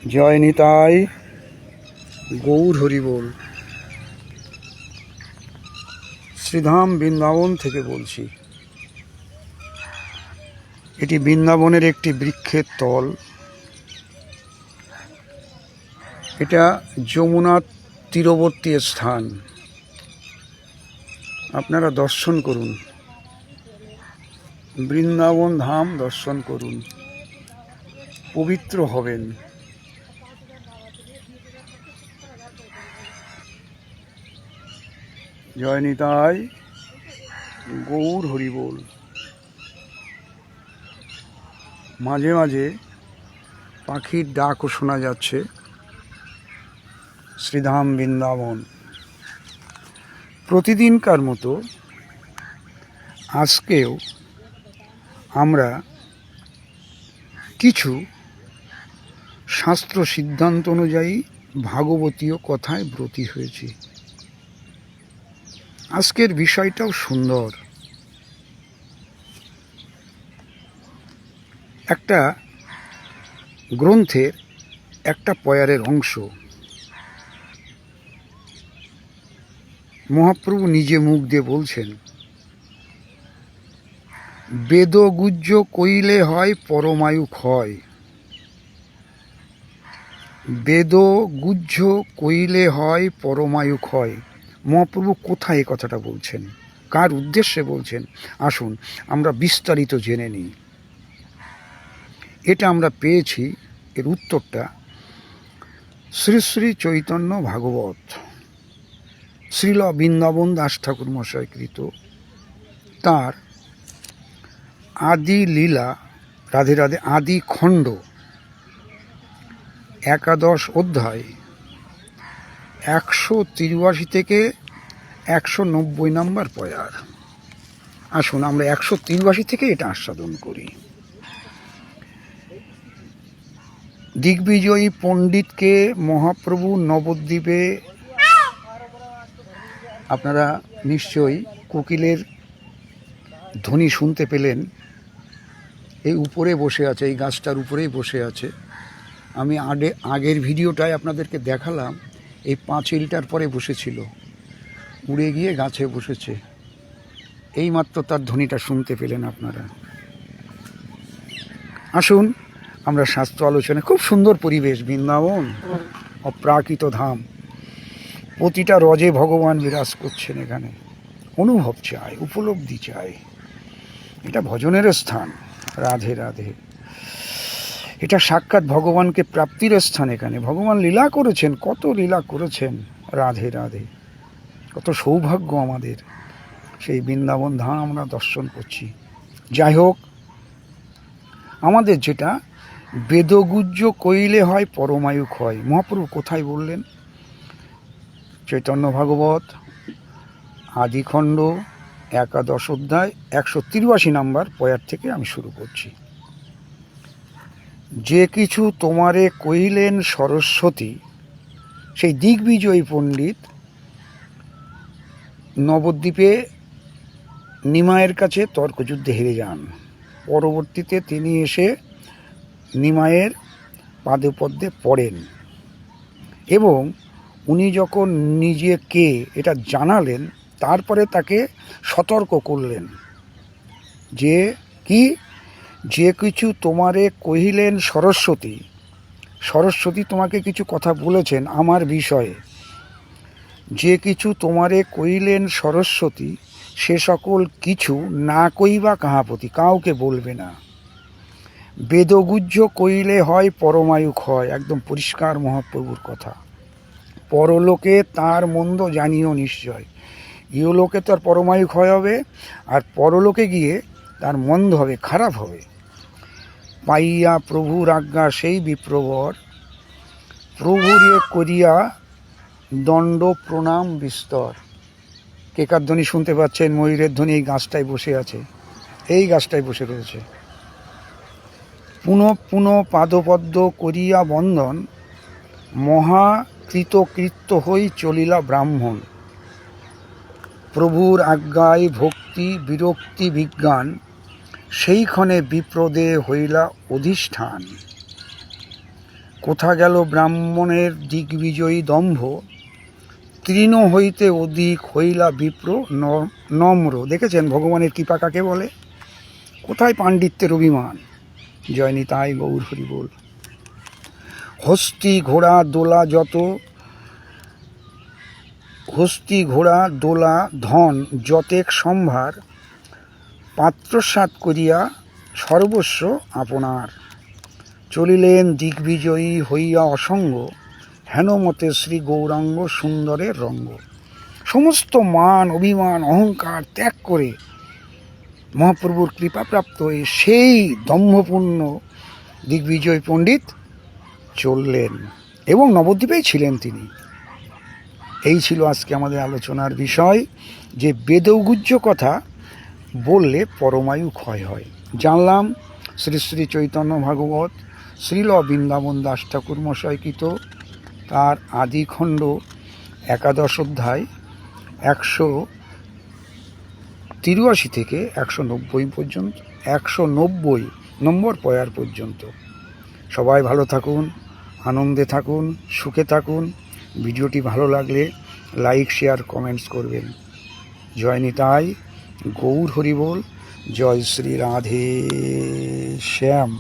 জয় নিতাই, গৌর হরি বল। শ্রীধাম বৃন্দাবন থেকে বলছি। এটি বৃন্দাবনের একটি বৃক্ষের তল। এটা যমুনার তীরবর্তী স্থান। আপনারা দর্শন করুন, বৃন্দাবন ধাম দর্শন করুন, পবিত্র হবেন। জয় নিতাই, গৌর হরি বল। মাঝে মাঝে পাখির ডাকও শোনা যাচ্ছে। শ্রীধাম বৃন্দাবন প্রতিদিনকার মতো আজকেও আমরা কিছু শাস্ত্র সিদ্ধান্ত অনুযায়ী ভাগবতীয় কথায় ব্রতী হয়েছি। আজকের বিষয়টাও সুন্দর। একটা গ্রন্থের একটা পয়ারের অংশ মহাপ্রভু নিজে মুখ দিয়ে বলছেন, বেদগুহ্য কইলে হয় পরমায়ু ক্ষয়। বেদগুহ্য কইলে হয় পরমায়ু ক্ষয়। মহাপ্রভু কোথায় এই কথাটা বলছেন, কার উদ্দেশ্যে বলছেন? আসুন আমরা বিস্তারিত জেনে নিই। এটা আমরা পেয়েছি, এর উত্তরটা শ্রী শ্রী চৈতন্য ভাগবত, শ্রীল বৃন্দাবন দাস ঠাকুর মশাই কৃত তার আদি লীলা রাধে রাধে আদি খণ্ড 11 অধ্যায় 183 থেকে 190 নম্বর পয়ার। আসুন আমরা 183 থেকে এটা আস্বাদন করি। দিগ্বিজয়ী পণ্ডিতকে মহাপ্রভু নবদ্বীপে, আপনারা নিশ্চয়ই কোকিলের ধ্বনি শুনতে পেলেন। এই উপরে বসে আছে, এই গাছটার উপরেই বসে আছে। আমি আগের ভিডিওটায় আপনাদেরকে দেখালাম, এই পাঁচিলটার পরে বসেছিল, উড়ে গিয়ে গাছে বসেছে। এইমাত্র তার ধ্বনিটা শুনতে পেলেন আপনারা। আসুন আমরা শাস্ত্র আলোচনা। খুব সুন্দর পরিবেশ, বৃন্দাবন অপ্রাকৃত ধাম। প্রতিটা রজে ভগবান বিরাজ করছেন এখানে। অনুভব চাই, উপলব্ধি চাই। এটা ভজনের স্থান। রাধে রাধে। এটা সাক্ষাৎ ভগবানকে প্রাপ্তির স্থান। এখানে ভগবান লীলা করেছেন, কত লীলা করেছেন। রাধে রাধে। কত সৌভাগ্য আমাদের, সেই বৃন্দাবন ধাম আমরা দর্শন করছি। যাই হোক, আমাদের যেটা বেদগুহ্য কইলে হয় পরমায়ু ক্ষয়, মহাপ্রভু কোথায় বললেন? চৈতন্য ভাগবত আদিখণ্ড 11 অধ্যায় 183 নম্বর পয়ার থেকে আমি শুরু করছি। যে কিছু তোমারে কইলেন সরস্বতী। সেই দিগ্বিজয়ী পণ্ডিত নবদ্বীপে নিমায়ের কাছে তর্কযুদ্ধে হেরে যান। পরবর্তীতে তিনি এসে নিমায়ের পাদপদ্মে পড়েন এবং উনি যখন নিজেকে এটা জানালেন, তারপরে তাকে সতর্ক করলেন যে কি, যে কিছু তোমারে কহিলেন সরস্বতী। সরস্বতী তোমাকে কিছু কথা বলেছেন আমার বিষয়ে। যে কিছু তোমারে কইলেন সরস্বতী, সে সকল কিছু না কইবা কাহাপতি, কাউকে বলবে না। বেদগুহ্য কইলে হয় পরমায়ু ক্ষয়। একদম পরিষ্কার মহাপ্রভুর কথা। পরলোকে তার মন্দ জানিও নিশ্চয়। ইহলোকে তার পরমায়ু ক্ষয় হবে, আর পরলোকে গিয়ে তার মন্দ হবে, খারাপ হবে। পাইয়া প্রভুর আজ্ঞা সেই বিপ্রবর, প্রভুরে করিয়া দণ্ড প্রণাম বিস্তর। কেকার ধ্বনি শুনতে পাচ্ছেন, ময়ূরের ধ্বনি। এই গাছটায় বসে আছে, এই গাছটায় বসে রয়েছে। পুনঃ পুনঃ পাদপদ্ম করিয়া বন্ধন, মহা কৃতকৃত্য হই চলিলা ব্রাহ্মণ। প্রভুর আজ্ঞায় ভক্তি বিরক্তি বিজ্ঞান, সেইক্ষণে বিপ্রদে হইলা অধিষ্ঠান। কোথা গেল ব্রাহ্মণের দিগ্বিজয়ী দম্ভ, তৃণ হইতে অধিক হইলা বিপ্র নম্র। দেখেছেন ভগবানের কৃপা কাকে বলে? কোথায় পাণ্ডিত্যের অভিমান? জয় নিতাই গৌর হরি বল। হস্তি ঘোড়া দোলা যত, হস্তি ঘোড়া দোলা ধন যতেক সম্ভার, পাত্রসাৎ করিয়া সর্বস্ব আপনার। চলিলেন দিগ্বিজয়ী হইয়া অসঙ্গ, হেনমতে শ্রী গৌরাঙ্গ সুন্দরের রঙ্গ। সমস্ত মান অভিমান অহংকার ত্যাগ করে মহাপ্রভুর কৃপাপ্রাপ্ত হয়ে সেই দম্ভপূর্ণ দিগ্বিজয় পণ্ডিত চললেন এবং নবদ্বীপেই ছিলেন তিনি। এই ছিল আজকে আমাদের আলোচনার বিষয়, যে বেদৌগুহ্য কথা বললে পরমায়ু ক্ষয় হয়। জানলাম শ্রী শ্রী চৈতন্য ভাগবত শ্রীল বৃন্দাবন দাস ঠাকুর মশাইকৃত তার আদিখণ্ড 11 অধ্যায় 183 থেকে 190 পর্যন্ত, 190 নম্বর পয়ার পর্যন্ত। সবাই ভালো থাকুন, আনন্দে থাকুন, সুখে থাকুন। ভিডিওটি ভালো লাগলে লাইক শেয়ার কমেন্টস করবেন। জয় নিতাই গৌর হরি বল। জয় শ্রী রাধে শ্যাম।